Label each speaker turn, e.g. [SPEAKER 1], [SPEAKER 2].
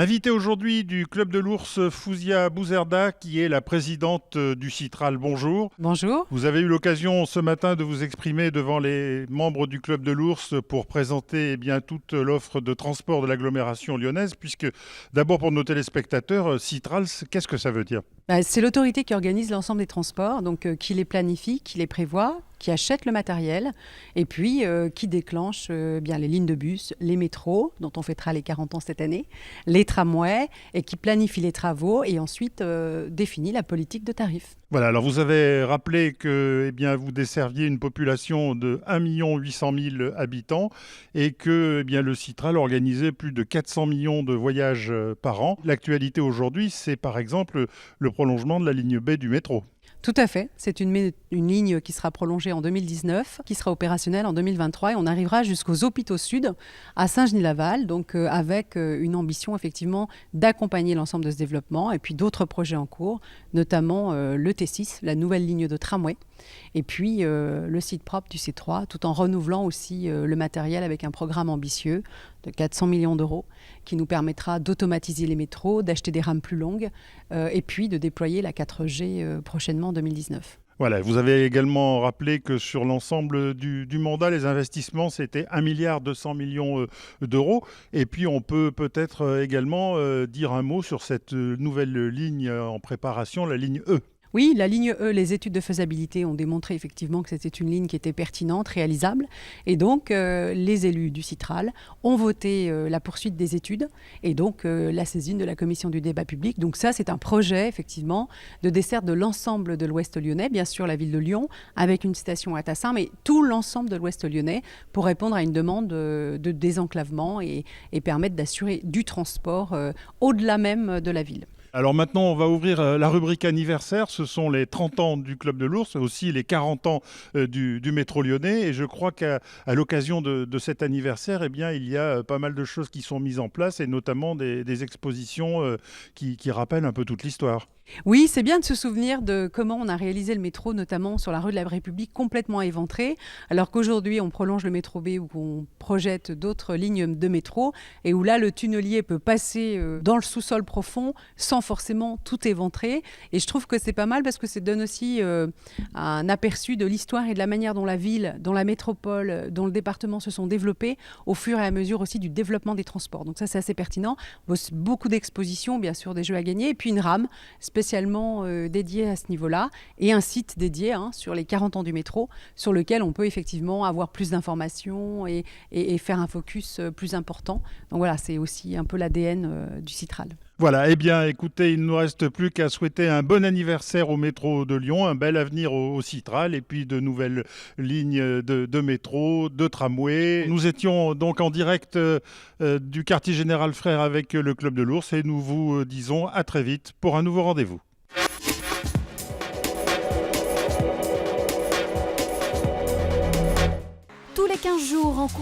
[SPEAKER 1] Invité aujourd'hui du Club de l'Ours, Fouzia Bouzerda, qui est la présidente du Citral. Bonjour.
[SPEAKER 2] Bonjour.
[SPEAKER 1] Vous avez eu l'occasion ce matin de vous exprimer devant les membres du Club de l'Ours pour présenter toute l'offre de transport de l'agglomération lyonnaise, puisque d'abord pour nos téléspectateurs, Citral, qu'est-ce que ça veut dire ?
[SPEAKER 2] C'est l'autorité qui organise l'ensemble des transports, donc qui les planifie, qui les prévoit, qui achète le matériel et puis qui déclenche les lignes de bus, les métros, dont on fêtera les 40 ans cette année, les tramways et qui planifie les travaux et ensuite définit la politique de tarifs.
[SPEAKER 1] Voilà, alors vous avez rappelé que vous desserviez une population de 1 800 000 habitants et que le Citral organisait plus de 400 millions de voyages par an. L'actualité aujourd'hui, c'est par exemple le prolongement de la ligne B du métro.
[SPEAKER 2] Tout à fait. C'est une ligne qui sera prolongée en 2019, qui sera opérationnelle en 2023 et on arrivera jusqu'aux Hôpitaux Sud à Saint-Genis-Laval, donc avec une ambition effectivement d'accompagner l'ensemble de ce développement et puis d'autres projets en cours, notamment le T6, la nouvelle ligne de tramway, et puis le site propre du C3, tout en renouvelant aussi le matériel avec un programme ambitieux de 400 millions d'euros qui nous permettra d'automatiser les métros, d'acheter des rames plus longues et puis de déployer la 4G prochainement en 2019.
[SPEAKER 1] Voilà, vous avez également rappelé que sur l'ensemble du mandat, les investissements, c'était 1,2 milliard d'euros. Et puis, on peut peut-être également dire un mot sur cette nouvelle ligne en préparation, la ligne E.
[SPEAKER 2] Oui, la ligne E, les études de faisabilité ont démontré effectivement que c'était une ligne qui était pertinente, réalisable. Et donc, les élus du Citral ont voté la poursuite des études et donc la saisine de la commission du débat public. Donc ça, c'est un projet effectivement de desserte de l'ensemble de l'Ouest lyonnais, bien sûr la ville de Lyon, avec une station à Tassin, mais tout l'ensemble de l'Ouest lyonnais pour répondre à une demande de désenclavement et permettre d'assurer du transport au-delà même de la ville.
[SPEAKER 1] Alors maintenant, on va ouvrir la rubrique anniversaire. Ce sont les 30 ans du Club de l'Ours, aussi les 40 ans du métro lyonnais. Et je crois qu'à l'occasion de cet anniversaire, il y a pas mal de choses qui sont mises en place, et notamment des expositions qui rappellent un peu toute l'histoire.
[SPEAKER 2] Oui, c'est bien de se souvenir de comment on a réalisé le métro, notamment sur la rue de la République, complètement éventrée, alors qu'aujourd'hui on prolonge le métro B ou qu'on projette d'autres lignes de métro, et où là le tunnelier peut passer dans le sous-sol profond sans forcément tout éventrer. Et je trouve que c'est pas mal parce que ça donne aussi un aperçu de l'histoire et de la manière dont la ville, dont la métropole, dont le département se sont développés au fur et à mesure aussi du développement des transports. Donc ça, c'est assez pertinent. Beaucoup d'expositions, bien sûr, des jeux à gagner, et puis une rame spécialement dédié à ce niveau-là, et un site dédié sur les 40 ans du métro, sur lequel on peut effectivement avoir plus d'informations et faire un focus plus important. Donc voilà, c'est aussi un peu l'ADN du Citral.
[SPEAKER 1] Voilà, écoutez, il ne nous reste plus qu'à souhaiter un bon anniversaire au métro de Lyon, un bel avenir au Citral, et puis de nouvelles lignes de métro, de tramway. Nous étions donc en direct du quartier général Frères avec le Club de l'Ours, et nous vous disons à très vite pour un nouveau rendez-vous.
[SPEAKER 3] Tous les 15 jours, rencontre